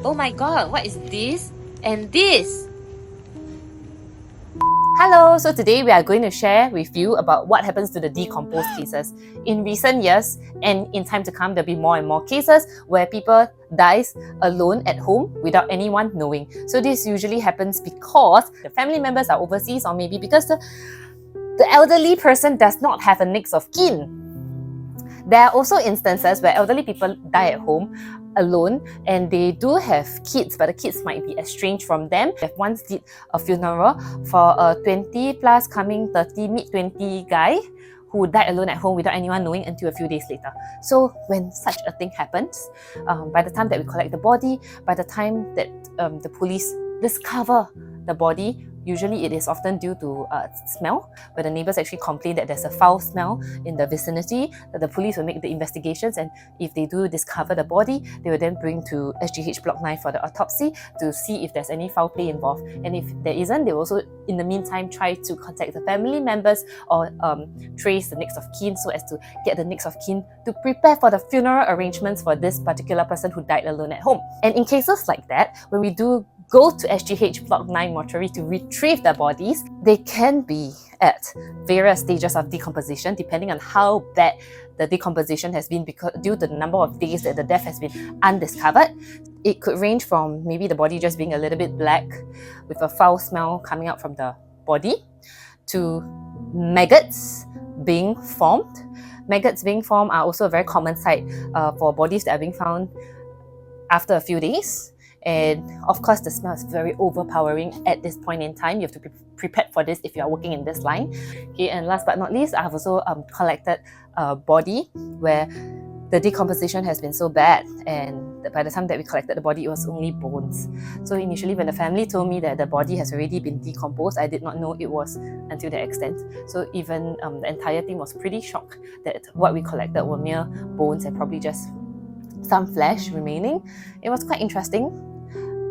Oh my god, what is this? And this? Hello, so today we are going to share with you about what happens to the decomposed cases. In recent years and in time to come, there'll be more and more cases where people dies alone at home without anyone knowing. So this usually happens because the family members are overseas, or maybe because the elderly person does not have a next of kin. There are also instances where elderly people die at home alone and they do have kids, but the kids might be estranged from them. I once did a funeral for a 20 plus coming 30 mid-20 guy who died alone at home without anyone knowing until a few days later. So when such a thing happens, by the time that we collect the body, by the time that the police discover the body, usually it is often due to smell, where the neighbors actually complain that there's a foul smell in the vicinity, that the police will make the investigations, and if they do discover the body, they will then bring to SGH Block 9 for the autopsy to see if there's any foul play involved. And if there isn't, they will also, in the meantime, try to contact the family members or trace the next of kin so as to get the next of kin to prepare for the funeral arrangements for this particular person who died alone at home. And in cases like that, when we do go to SGH Block 9 mortuary to retrieve the bodies, they can be at various stages of decomposition depending on how bad the decomposition has been due to the number of days that the death has been undiscovered. It could range from maybe the body just being a little bit black with a foul smell coming out from the body to maggots being formed. Maggots being formed are also a very common sight for bodies that are being found after a few days. And of course, the smell is very overpowering at this point in time. You have to be prepared for this if you are working in this line. Okay, and last but not least, I have also collected a body where the decomposition has been so bad, and by the time that we collected the body, it was only bones. So initially, when the family told me that the body has already been decomposed, I did not know it was until that extent. So even the entire team was pretty shocked that what we collected were mere bones and probably just some flesh remaining. It was quite interesting.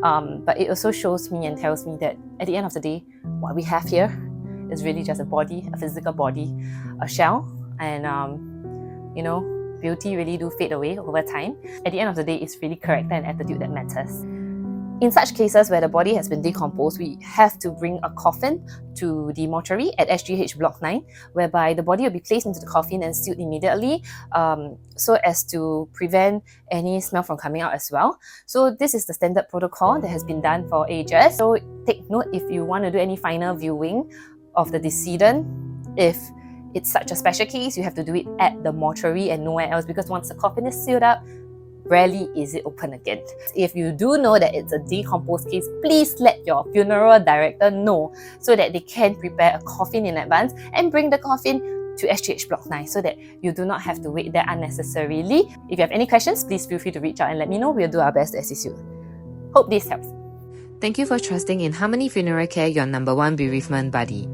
But it also shows me and tells me that at the end of the day, what we have here is really just a body, a physical body, a shell, and beauty really do fade away over time. At the end of the day, it's really character and attitude that matters. In such cases where the body has been decomposed, we have to bring a coffin to the mortuary at SGH Block 9, whereby the body will be placed into the coffin and sealed immediately so as to prevent any smell from coming out as well. So this is the standard protocol that has been done for ages. So take note, if you want to do any final viewing of the decedent, if it's such a special case, you have to do it at the mortuary and nowhere else, because once the coffin is sealed up, rarely is it open again. If you do know that it's a decomposed case, please let your funeral director know so that they can prepare a coffin in advance and bring the coffin to SGH Block 9 so that you do not have to wait there unnecessarily. If you have any questions, please feel free to reach out and let me know. We'll do our best to assist you. Hope this helps. Thank you for trusting in Harmony Funeral Care, your #1 bereavement buddy.